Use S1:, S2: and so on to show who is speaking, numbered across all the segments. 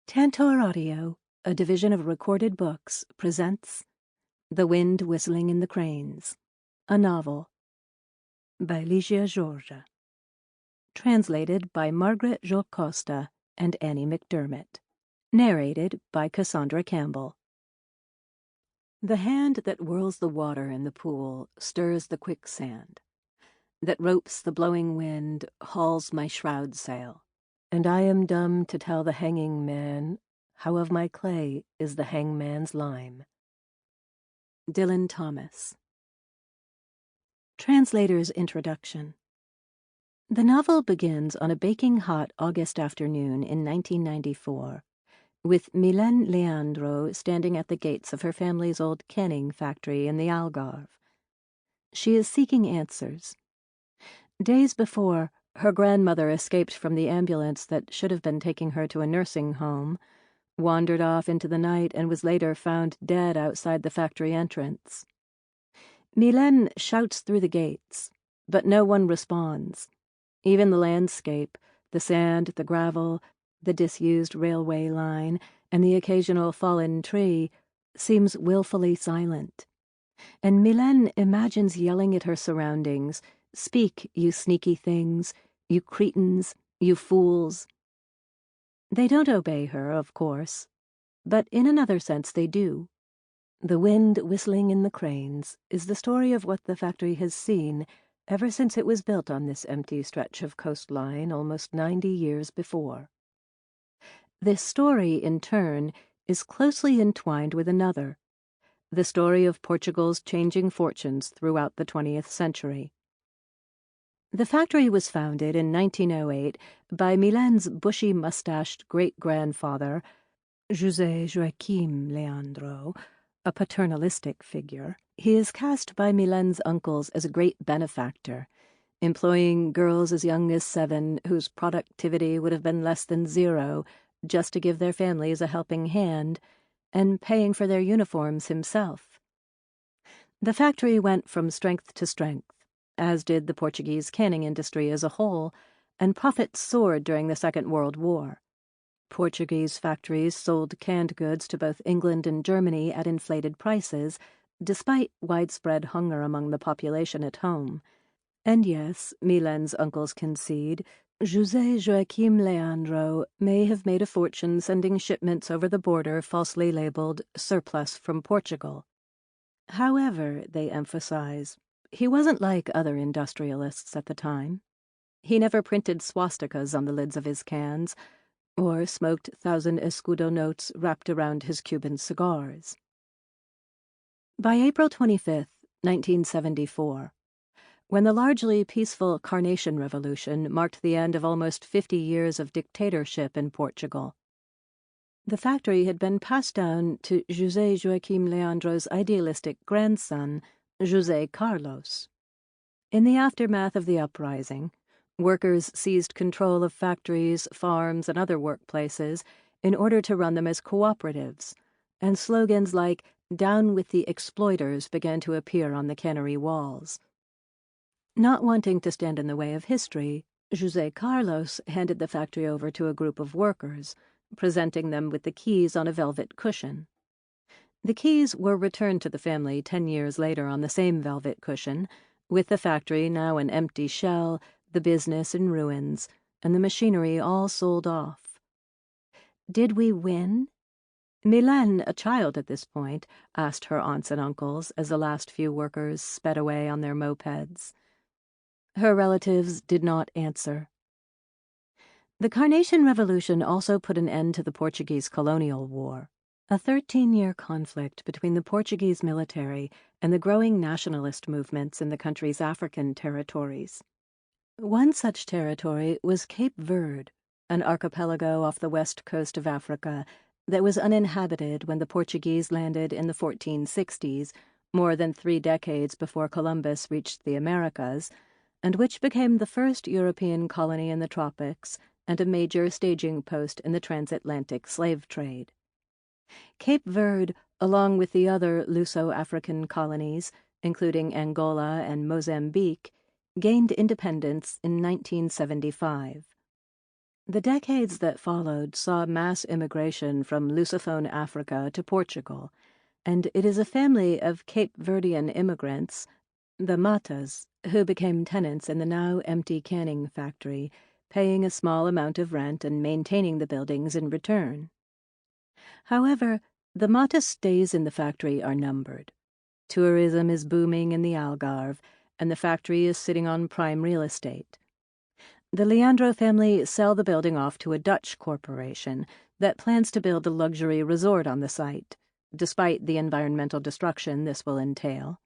S1: Tantor Audio, a division of Recorded Books, presents The Wind Whistling in the Cranes, a novel by Lídia Jorge. Translated by Margaret Jocosta and Annie McDermott. Narrated by Cassandra Campbell. The hand that whirls the water in the pool stirs the quicksand, that ropes the blowing wind hauls my shroud sail, and I am dumb to tell the hanging man how of my clay is the hangman's lime. Dylan Thomas. Translator's Introduction. The novel begins on a baking hot August afternoon in 1994, with Mylène Leandro standing at the gates of her family's old canning factory in the Algarve. She is seeking answers. Days before, her grandmother escaped from the ambulance that should have been taking her to a nursing home, wandered off into the night, and was later found dead outside the factory entrance. Mylène shouts through the gates, but no one responds. Even the landscape, the sand, the gravel, the disused railway line, and the occasional fallen tree, seems willfully silent. And Mylène imagines yelling at her surroundings, "Speak, you sneaky things, you cretins, you fools." They don't obey her, of course, but in another sense they do. The Wind Whistling in the Cranes is the story of what the factory has seen ever since it was built on this empty stretch of coastline almost 90 years before. This story, in turn, is closely entwined with another, the story of Portugal's changing fortunes throughout the 20th century. The factory was founded in 1908 by Mylène's bushy-mustached great-grandfather, José Joaquim Leandro, a paternalistic figure. He is cast by Mylène's uncles as a great benefactor, employing girls as young as 7 whose productivity would have been less than 0 just to give their families a helping hand, and paying for their uniforms himself. The factory went from strength to strength, as did the Portuguese canning industry as a whole, and profits soared during the Second World War. Portuguese factories sold canned goods to both England and Germany at inflated prices, despite widespread hunger among the population at home. And yes, Mylène's uncles concede, José Joaquim Leandro may have made a fortune sending shipments over the border falsely labeled surplus from Portugal. However, they emphasize, he wasn't like other industrialists at the time. He never printed swastikas on the lids of his cans, or smoked 1,000 escudo notes wrapped around his Cuban cigars. By April 25, 1974, when the largely peaceful Carnation Revolution marked the end of almost 50 years of dictatorship in Portugal, the factory had been passed down to José Joaquim Leandro's idealistic grandson, José Carlos. In the aftermath of the uprising, workers seized control of factories, farms, and other workplaces in order to run them as cooperatives, and slogans like "Down with the exploiters" began to appear on the cannery walls. Not wanting to stand in the way of history, José Carlos handed the factory over to a group of workers, presenting them with the keys on a velvet cushion. The keys were returned to the family 10 years later on the same velvet cushion, with the factory now an empty shell, the business in ruins, and the machinery all sold off. Did we win? Mylène, a child at this point, asked her aunts and uncles as the last few workers sped away on their mopeds. Her relatives did not answer. The Carnation Revolution also put an end to the Portuguese colonial war, a 13-year conflict between the Portuguese military and the growing nationalist movements in the country's African territories. One such territory was Cape Verde, an archipelago off the west coast of Africa that was uninhabited when the Portuguese landed in the 1460s, more than 3 decades before Columbus reached the Americas, and which became the first European colony in the tropics and a major staging post in the transatlantic slave trade. Cape Verde, along with the other Luso-African colonies, including Angola and Mozambique, gained independence in 1975. The decades that followed saw mass immigration from Lusophone Africa to Portugal, and it is a family of Cape Verdean immigrants, the Matas, who became tenants in the now empty canning factory, paying a small amount of rent and maintaining the buildings in return. However, the Matas' days in the factory are numbered. Tourism is booming in the Algarve, and the factory is sitting on prime real estate. The Leandro family sell the building off to a Dutch corporation that plans to build a luxury resort on the site, despite the environmental destruction this will entail.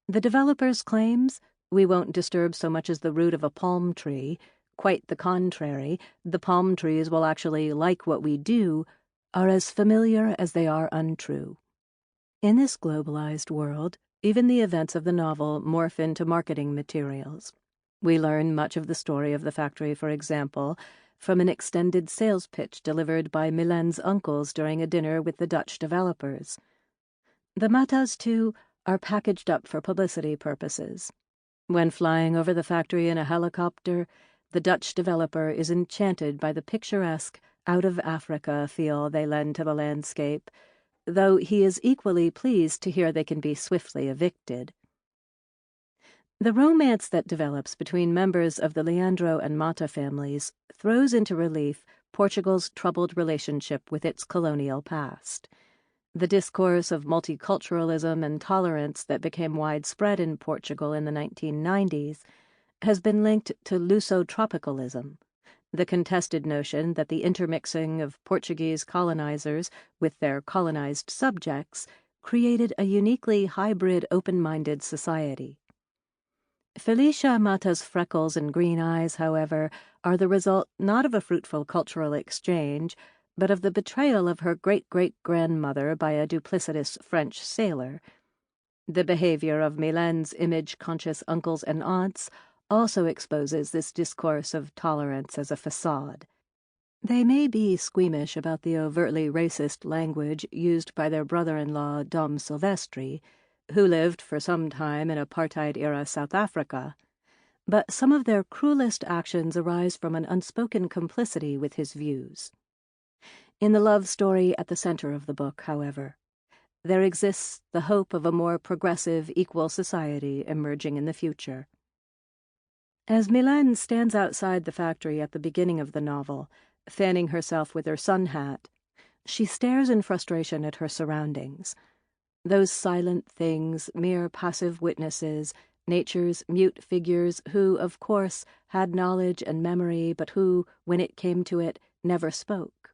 S1: The developers claims, "We won't disturb so much as the root of a palm tree. Quite the contrary, the palm trees will actually like what we do," are as familiar as they are untrue. In this globalized world, even the events of the novel morph into marketing materials. We learn much of the story of the factory, for example, from an extended sales pitch delivered by Milen's uncles during a dinner with the Dutch developers. The Matas, too, are packaged up for publicity purposes. When flying over the factory in a helicopter, the Dutch developer is enchanted by the picturesque, out-of-Africa feel they lend to the landscape, though he is equally pleased to hear they can be swiftly evicted. The romance that develops between members of the Leandro and Mata families throws into relief Portugal's troubled relationship with its colonial past. The discourse of multiculturalism and tolerance that became widespread in Portugal in the 1990s has been linked to Luso-tropicalism, the contested notion that the intermixing of Portuguese colonizers with their colonized subjects created a uniquely hybrid, open-minded society. Felicia Mata's freckles and green eyes, however, are the result not of a fruitful cultural exchange, but of the betrayal of her great-great-grandmother by a duplicitous French sailor. The behavior of Milen's image-conscious uncles and aunts also exposes this discourse of tolerance as a facade. They may be squeamish about the overtly racist language used by their brother-in-law Dom Silvestri, who lived for some time in apartheid-era South Africa, but some of their cruelest actions arise from an unspoken complicity with his views. In the love story at the center of the book, however, there exists the hope of a more progressive, equal society emerging in the future. As Milen stands outside the factory at the beginning of the novel, fanning herself with her sun hat, she stares in frustration at her surroundings. Those silent things, mere passive witnesses, nature's mute figures who, of course, had knowledge and memory, but who, when it came to it, never spoke.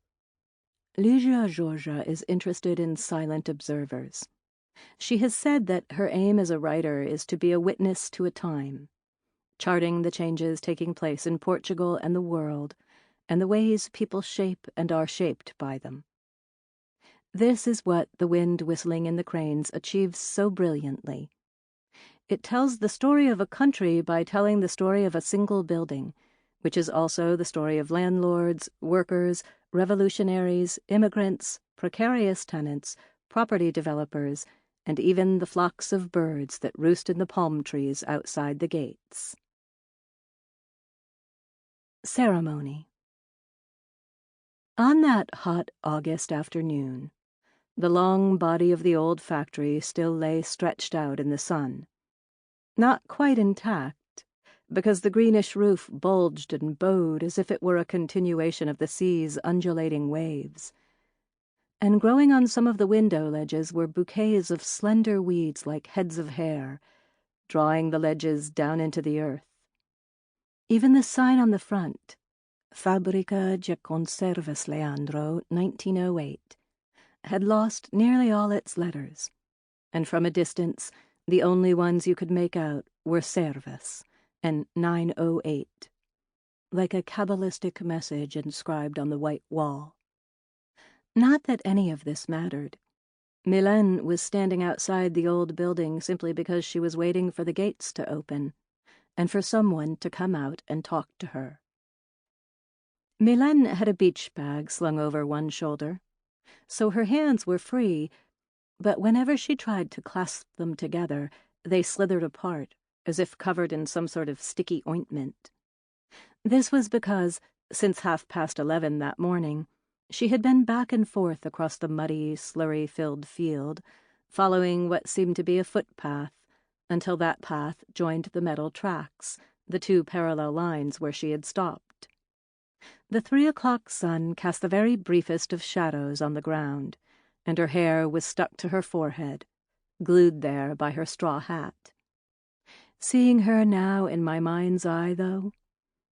S1: Lídia Jorge is interested in silent observers. She has said that her aim as a writer is to be a witness to a time, charting the changes taking place in Portugal and the world, and the ways people shape and are shaped by them. This is what The Wind Whistling in the Cranes achieves so brilliantly. It tells the story of a country by telling the story of a single building, which is also the story of landlords, workers, revolutionaries, immigrants, precarious tenants, property developers, and even the flocks of birds that roost in the palm trees outside the gates. Ceremony. On that hot August afternoon, the long body of the old factory still lay stretched out in the sun. Not quite intact, because the greenish roof bulged and bowed as if it were a continuation of the sea's undulating waves. And growing on some of the window ledges were bouquets of slender weeds like heads of hair, drawing the ledges down into the earth. Even the sign on the front, Fábrica de Conservas Leandro, 1908, had lost nearly all its letters, and from a distance the only ones you could make out were Servas and 908, like a cabalistic message inscribed on the white wall. Not that any of this mattered. Milen was standing outside the old building simply because she was waiting for the gates to open, and for someone to come out and talk to her. Milen had a beach bag slung over one shoulder, so her hands were free, but whenever she tried to clasp them together, they slithered apart, as if covered in some sort of sticky ointment. This was because, Since 11:30 that morning, she had been back and forth across the muddy, slurry-filled field, following what seemed to be a footpath, until that path joined the metal tracks, the two parallel lines where she had stopped. The 3 o'clock sun cast the very briefest of shadows on the ground, and her hair was stuck to her forehead, glued there by her straw hat. Seeing her now in my mind's eye, though,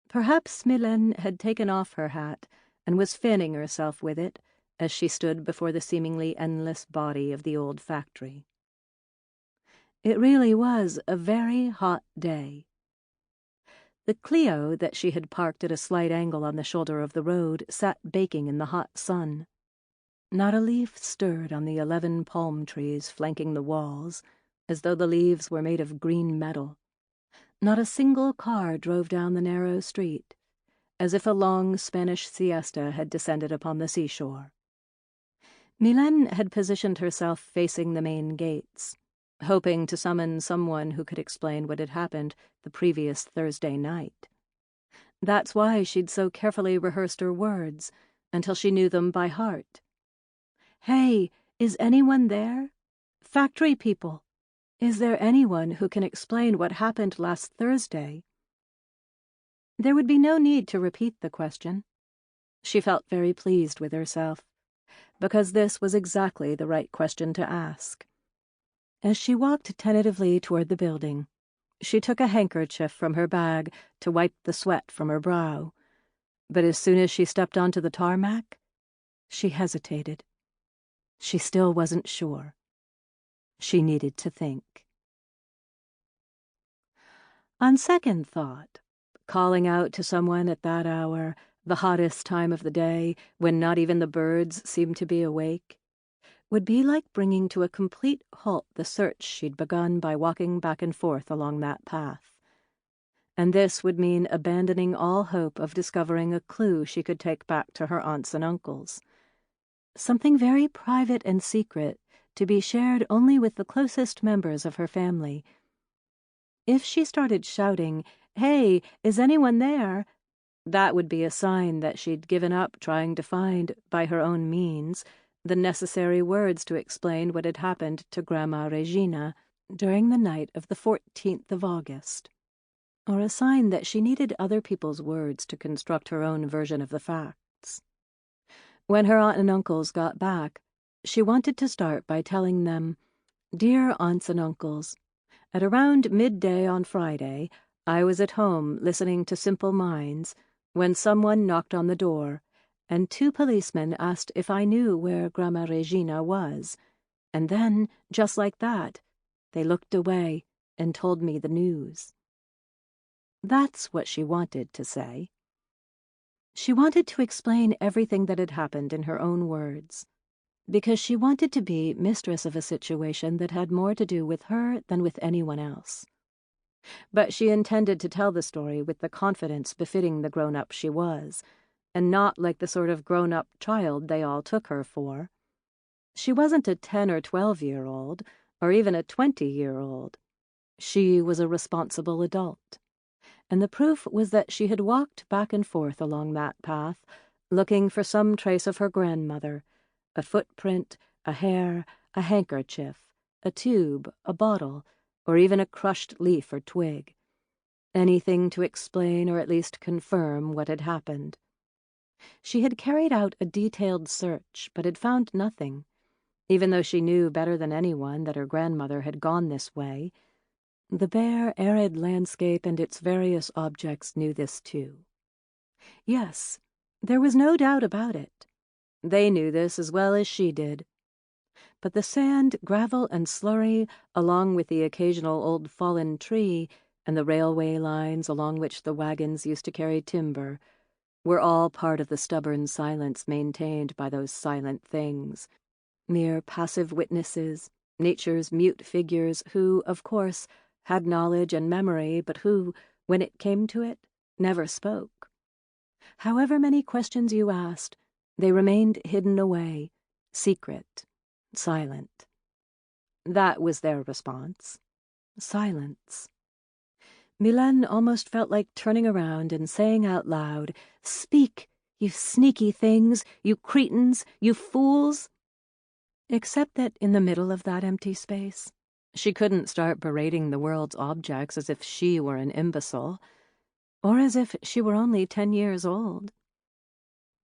S1: perhaps Mylène had taken off her hat and was fanning herself with it as she stood before the seemingly endless body of the old factory. It really was a very hot day. The Clio that she had parked at a slight angle on the shoulder of the road sat baking in the hot sun. Not a leaf stirred on the 11 palm trees flanking the walls, as though the leaves were made of green metal. Not a single car drove down the narrow street, as if a long Spanish siesta had descended upon the seashore. Mylène had positioned herself facing the main gates, hoping to summon someone who could explain what had happened the previous Thursday night. That's why she'd so carefully rehearsed her words, until she knew them by heart. "Hey, is anyone there? Factory people, is there anyone who can explain what happened last Thursday?" There would be no need to repeat the question. She felt very pleased with herself, because this was exactly the right question to ask. As she walked tentatively toward the building, she took a handkerchief from her bag to wipe the sweat from her brow. But as soon as she stepped onto the tarmac, she hesitated. She still wasn't sure. She needed to think. On second thought, calling out to someone at that hour, the hottest time of the day, when not even the birds seemed to be awake, would be like bringing to a complete halt the search she'd begun by walking back and forth along that path. And this would mean abandoning all hope of discovering a clue she could take back to her aunts and uncles. Something very private and secret, to be shared only with the closest members of her family. If she started shouting, "Hey, is anyone there?" that would be a sign that she'd given up trying to find, by her own means, the necessary words to explain what had happened to Grandma Regina during the night of the 14th of August, or a sign that she needed other people's words to construct her own version of the facts. When her aunt and uncles got back, she wanted to start by telling them, "Dear aunts and uncles, at around midday on Friday, I was at home listening to Simple Minds when someone knocked on the door, and 2 policemen asked if I knew where Grandma Regina was, and then, just like that, they looked away and told me the news." That's what she wanted to say. She wanted to explain everything that had happened in her own words, because she wanted to be mistress of a situation that had more to do with her than with anyone else. But she intended to tell the story with the confidence befitting the grown-up she was, and not like the sort of grown-up child they all took her for. She wasn't a 10 or 12-year-old, or even a 20-year-old. She was a responsible adult. And the proof was that she had walked back and forth along that path, looking for some trace of her grandmother, a footprint, a hair, a handkerchief, a tube, a bottle, or even a crushed leaf or twig. Anything to explain or at least confirm what had happened. She had carried out a detailed search, but had found nothing, even though she knew better than anyone that her grandmother had gone this way. The bare, arid landscape and its various objects knew this too. Yes, there was no doubt about it. They knew this as well as she did. But the sand, gravel, and slurry, along with the occasional old fallen tree, and the railway lines along which the wagons used to carry timber, were all part of the stubborn silence maintained by those silent things, mere passive witnesses, nature's mute figures who, of course, had knowledge and memory, but who, when it came to it, never spoke. However many questions you asked, they remained hidden away, secret, silent. That was their response. Silence. Mylène almost felt like turning around and saying out loud, "Speak, you sneaky things, you cretins, you fools!" Except that in the middle of that empty space, she couldn't start berating the world's objects as if she were an imbecile, or as if she were only 10 years old.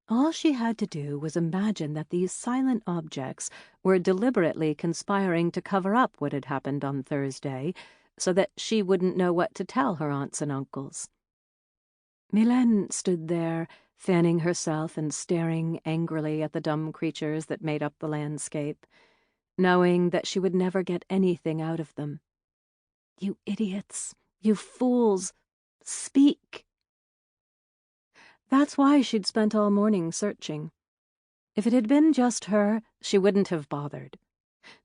S1: All she had to do was imagine that these silent objects were deliberately conspiring to cover up what had happened on Thursday, so that she wouldn't know what to tell her aunts and uncles. Mylène stood there, fanning herself and staring angrily at the dumb creatures that made up the landscape, knowing that she would never get anything out of them. "You idiots! You fools! Speak!" That's why she'd spent all morning searching. If it had been just her, she wouldn't have bothered,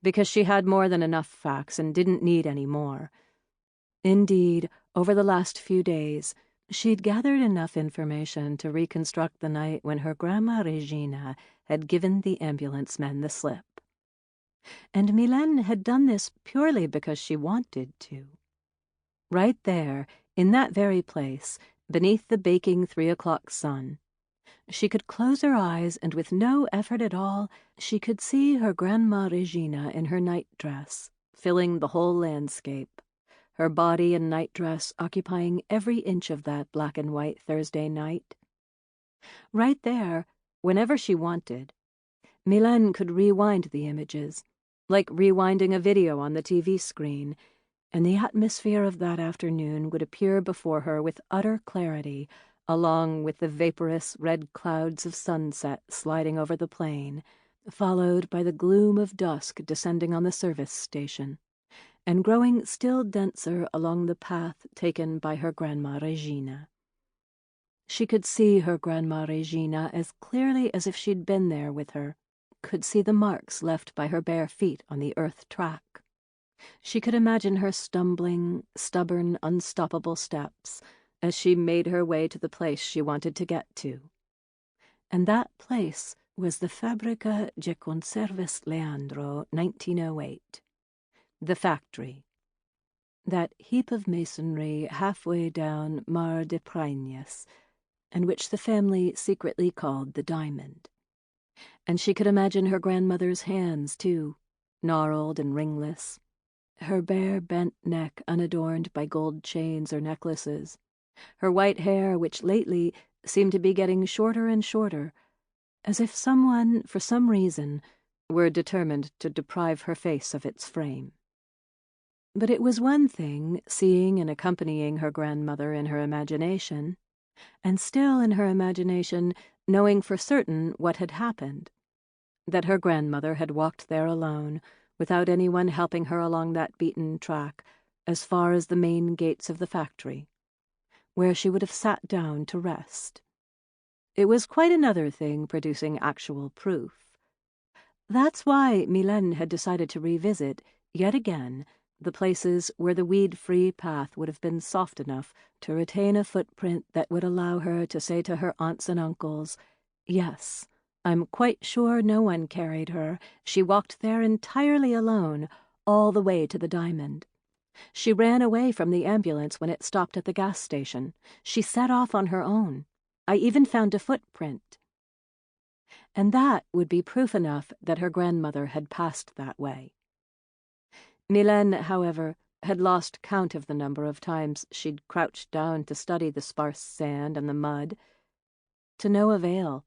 S1: because she had more than enough facts and didn't need any more. Indeed, over the last few days, she'd gathered enough information to reconstruct the night when her Grandma Regina had given the ambulance men the slip. And Mylène had done this purely because she wanted to. Right there, in that very place, beneath the baking 3 o'clock sun, she could close her eyes, and with no effort at all, she could see her Grandma Regina in her nightdress, filling the whole landscape, her body and nightdress occupying every inch of that black and white Thursday night. Right there, whenever she wanted, Mylène could rewind the images, like rewinding a video on the TV screen, and the atmosphere of that afternoon would appear before her with utter clarity, along with the vaporous red clouds of sunset sliding over the plain, followed by the gloom of dusk descending on the service station, and growing still denser along the path taken by her Grandma Regina. She could see her Grandma Regina as clearly as if she'd been there with her, could see the marks left by her bare feet on the earth track. She could imagine her stumbling, stubborn, unstoppable steps as she made her way to the place she wanted to get to. And that place was the Fábrica de Conservas Leandro, 1908. The factory. That heap of masonry halfway down Mar de Prainas, and which the family secretly called the Diamond. And she could imagine her grandmother's hands, too, gnarled and ringless, her bare bent neck unadorned by gold chains or necklaces, her white hair which lately seemed to be getting shorter and shorter, as if someone, for some reason, were determined to deprive her face of its frame. But it was one thing seeing and accompanying her grandmother in her imagination, and still in her imagination knowing for certain what had happened, that her grandmother had walked there alone, without anyone helping her along that beaten track, as far as the main gates of the factory, where she would have sat down to rest. It was quite another thing producing actual proof. That's why Mylène had decided to revisit, yet again, the places where the weed-free path would have been soft enough to retain a footprint that would allow her to say to her aunts and uncles, "Yes, I'm quite sure no one carried her. She walked there entirely alone, all the way to the Diamond. She ran away from the ambulance when it stopped at the gas station. She set off on her own. I even found a footprint." And that would be proof enough that her grandmother had passed that way. Mylène, however, had lost count of the number of times she'd crouched down to study the sparse sand and the mud, to no avail,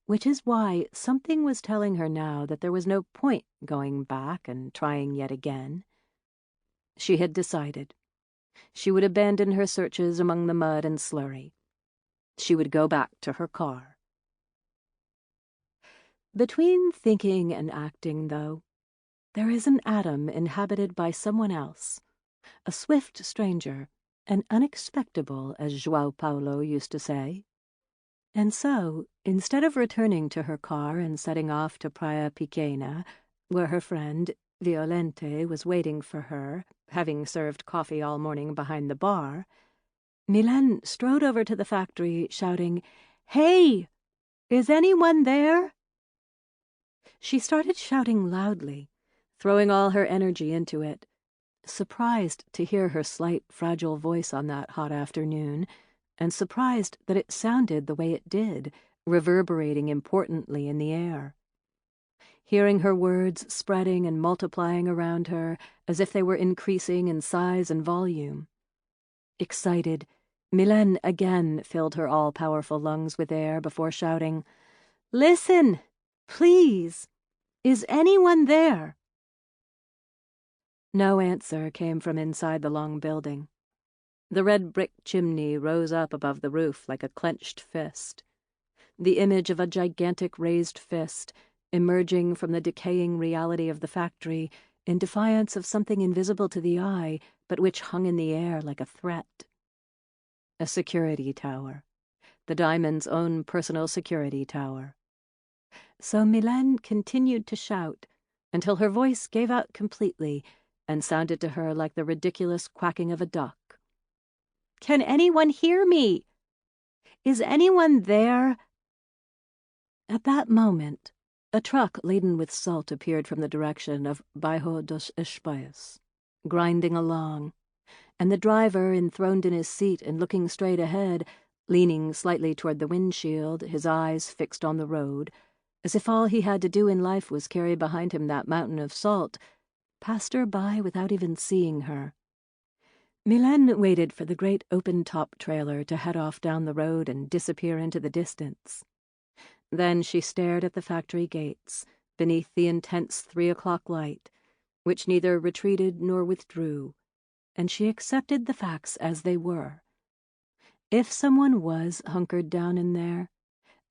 S1: which is why something was telling her now that there was no point going back and trying yet again. She had decided. She would abandon her searches among the mud and slurry. She would go back to her car. Between thinking and acting, though, there is an atom inhabited by someone else, a swift stranger, an unexpectable, as João Paulo used to say. And so, instead of returning to her car and setting off to Praia Pequena, where her friend, Violente, was waiting for her, having served coffee all morning behind the bar, Mylène strode over to the factory, shouting, "Hey! Is anyone there?" She started shouting loudly, throwing all her energy into it, surprised to hear her slight, fragile voice on that hot afternoon, and surprised that it sounded the way it did, reverberating importantly in the air. Hearing her words spreading and multiplying around her as if they were increasing in size and volume. Excited, Mylène again filled her all-powerful lungs with air before shouting, "Listen, please! Is anyone there?" No answer came from inside the long building. The red brick chimney rose up above the roof like a clenched fist. The image of a gigantic raised fist, emerging from the decaying reality of the factory in defiance of something invisible to the eye, but which hung in the air like a threat. A security tower. The Diamond's own personal security tower. So Mylène continued to shout until her voice gave out completely and sounded to her like the ridiculous quacking of a duck. "Can anyone hear me? Is anyone there?" At that moment, a truck laden with salt appeared from the direction of Bairro dos Espanhos, grinding along, and the driver, enthroned in his seat and looking straight ahead, leaning slightly toward the windshield, his eyes fixed on the road, as if all he had to do in life was carry behind him that mountain of salt, passed her by without even seeing her. Mylène waited for the great open-top trailer to head off down the road and disappear into the distance. Then she stared at the factory gates, beneath the intense 3 o'clock light, which neither retreated nor withdrew, and she accepted the facts as they were. If someone was hunkered down in there,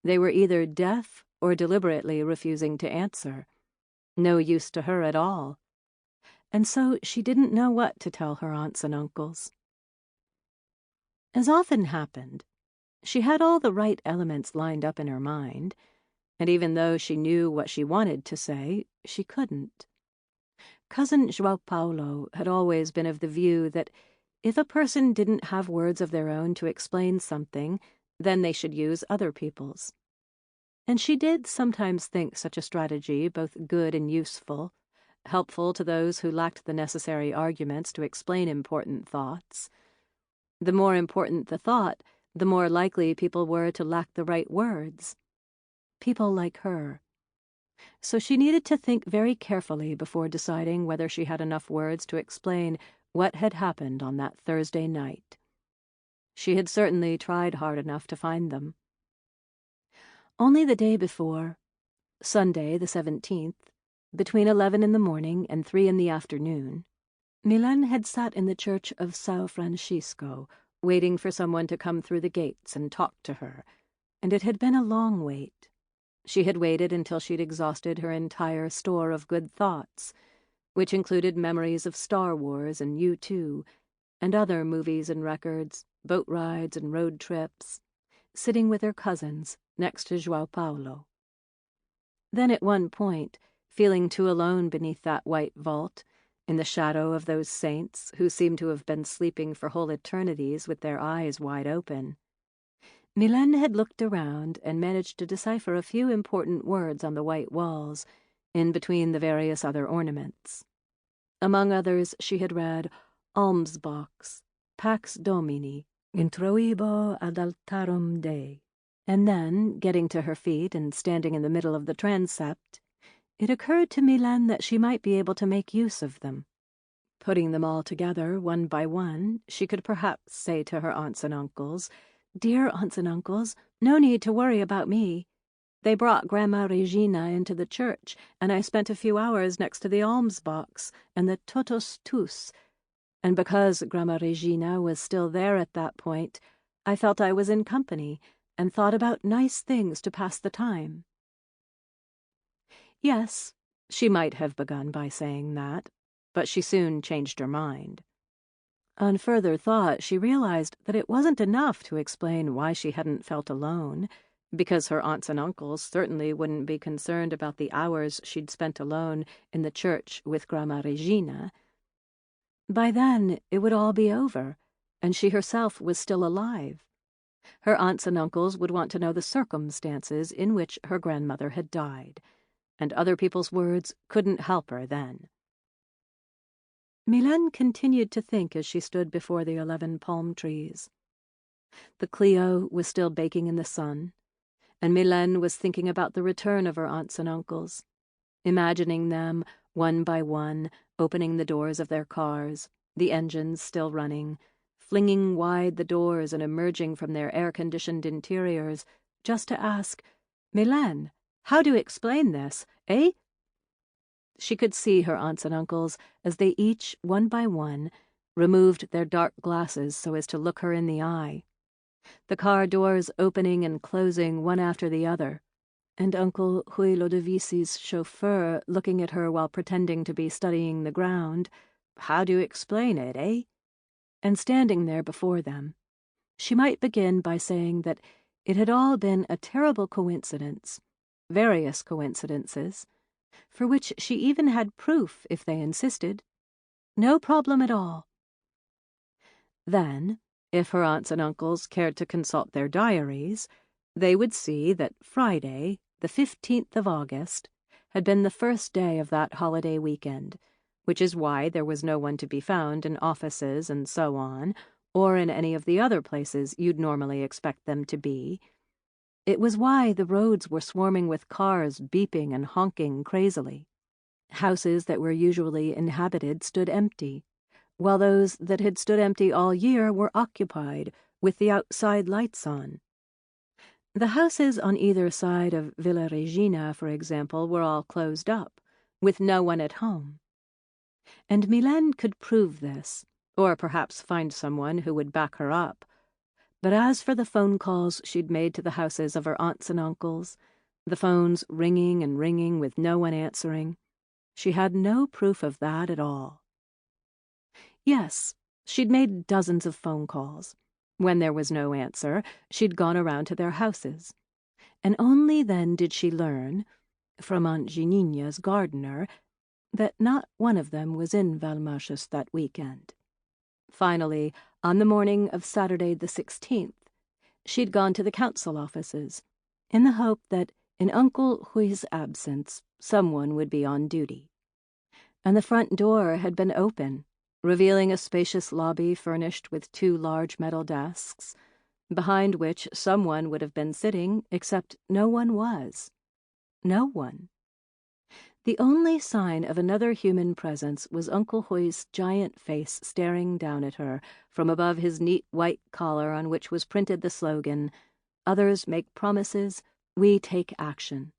S1: they were either deaf or deliberately refusing to answer. No use to her at all. And so she didn't know what to tell her aunts and uncles. As often happened, she had all the right elements lined up in her mind, and even though she knew what she wanted to say, she couldn't. Cousin João Paulo had always been of the view that if a person didn't have words of their own to explain something, then they should use other people's. And she did sometimes think such a strategy both good and useful, helpful to those who lacked the necessary arguments to explain important thoughts. The more important the thought, the more likely people were to lack the right words. People like her. So she needed to think very carefully before deciding whether she had enough words to explain what had happened on that Thursday night. She had certainly tried hard enough to find them. Only the day before, Sunday the 17th, between 11 in the morning and 3 in the afternoon, Mylène had sat in the church of São Francisco, waiting for someone to come through the gates and talk to her, and it had been a long wait. She had waited until she'd exhausted her entire store of good thoughts, which included memories of Star Wars and U2, and other movies and records, boat rides and road trips, sitting with her cousins next to João Paulo. Then at one point, feeling too alone beneath that white vault, in the shadow of those saints who seemed to have been sleeping for whole eternities with their eyes wide open, Mylène had looked around and managed to decipher a few important words on the white walls, in between the various other ornaments. Among others, she had read, "Alms box, Pax Domini, introibo ad altarum Dei." And then, getting to her feet and standing in the middle of the transept, it occurred to Mylène that she might be able to make use of them. Putting them all together, one by one, she could perhaps say to her aunts and uncles, "Dear aunts and uncles, no need to worry about me. They brought Grandma Regina into the church, and I spent a few hours next to the alms box and the totos tous, and because Grandma Regina was still there at that point, I felt I was in company and thought about nice things to pass the time." Yes, she might have begun by saying that, but she soon changed her mind. On further thought, she realized that it wasn't enough to explain why she hadn't felt alone, because her aunts and uncles certainly wouldn't be concerned about the hours she'd spent alone in the church with Grandma Regina. By then, it would all be over, and she herself was still alive. Her aunts and uncles would want to know the circumstances in which her grandmother had died, and other people's words couldn't help her then. Mylène continued to think as she stood before the 11 palm trees. The Clio was still baking in the sun, and Mylène was thinking about the return of her aunts and uncles, imagining them, one by one, opening the doors of their cars, the engines still running, flinging wide the doors and emerging from their air-conditioned interiors, just to ask, "Mylène, how do you explain this, eh?" She could see her aunts and uncles as they each, one by one, removed their dark glasses so as to look her in the eye, the car doors opening and closing one after the other, and Uncle Rui Ludovici's chauffeur looking at her while pretending to be studying the ground. "How do you explain it, eh?" And standing there before them, she might begin by saying that it had all been a terrible coincidence, various coincidences, for which she even had proof if they insisted. No problem at all. Then, if her aunts and uncles cared to consult their diaries, they would see that Friday, the 15th of August, had been the first day of that holiday weekend, which is why there was no one to be found in offices and so on, or in any of the other places you'd normally expect them to be. It was why the roads were swarming with cars beeping and honking crazily. Houses that were usually inhabited stood empty, while those that had stood empty all year were occupied, with the outside lights on. The houses on either side of Villa Regina, for example, were all closed up, with no one at home. And Mylène could prove this, or perhaps find someone who would back her up. But as for the phone calls she'd made to the houses of her aunts and uncles, the phones ringing and ringing with no one answering, she had no proof of that at all. Yes, she'd made dozens of phone calls. When there was no answer, she'd gone around to their houses. And only then did she learn, from Aunt Ginina's gardener, that not one of them was in Valmarchus that weekend. Finally, on the morning of Saturday the 16th, she'd gone to the council offices, in the hope that, in Uncle Rui's absence, someone would be on duty. And the front door had been open, revealing a spacious lobby furnished with 2 large metal desks, behind which someone would have been sitting, except no one was. No one. The only sign of another human presence was Uncle Rui's giant face staring down at her from above his neat white collar on which was printed the slogan, "Others make promises, we take action."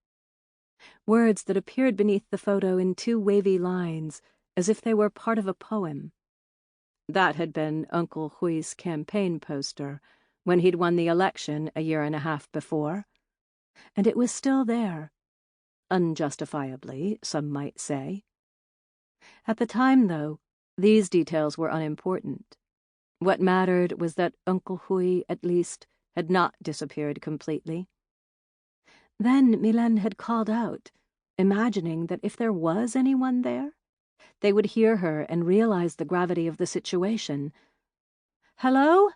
S1: Words that appeared beneath the photo in 2 wavy lines, as if they were part of a poem. That had been Uncle Rui's campaign poster, when he'd won the election a year and a half before. And it was still there. Unjustifiably, some might say. At the time, though, these details were unimportant. What mattered was that Uncle Rui, at least, had not disappeared completely. Then Mylène had called out, imagining that if there was anyone there, they would hear her and realize the gravity of the situation. "Hello?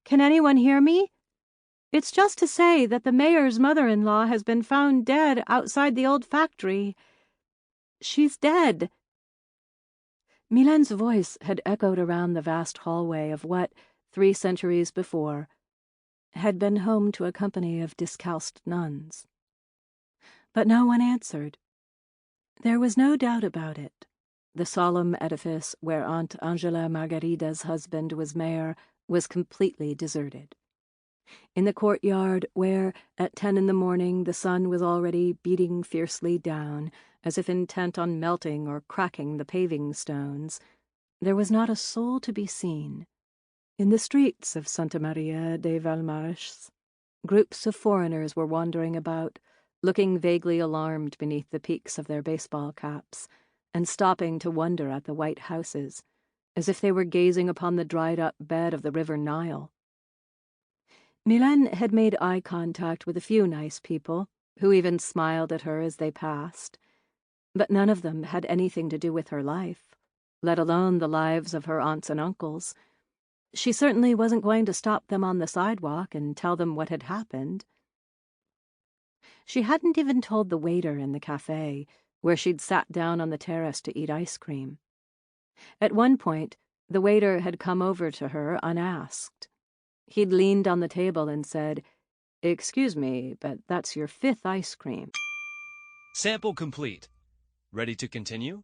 S1: Can anyone hear me? It's just to say that the mayor's mother-in-law has been found dead outside the old factory. She's dead." Mylène's voice had echoed around the vast hallway of what, 3 centuries before, had been home to a company of discalced nuns. But no one answered. There was no doubt about it. The solemn edifice where Aunt Angela Margarida's husband was mayor was completely deserted. In the courtyard where, at 10 in the morning, the sun was already beating fiercely down, as if intent on melting or cracking the paving stones, there was not a soul to be seen. In the streets of Santa Maria de Valmarchus, groups of foreigners were wandering about, looking vaguely alarmed beneath the peaks of their baseball caps, and stopping to wonder at the white houses, as if they were gazing upon the dried-up bed of the River Nile. Mylène had made eye contact with a few nice people, who even smiled at her as they passed, but none of them had anything to do with her life, let alone the lives of her aunts and uncles. She certainly wasn't going to stop them on the sidewalk and tell them what had happened. She hadn't even told the waiter in the cafe, where she'd sat down on the terrace to eat ice cream. At one point, the waiter had come over to her unasked. He'd leaned on the table and said, "Excuse me, but that's your 5th ice cream."
S2: Sample complete. Ready to continue?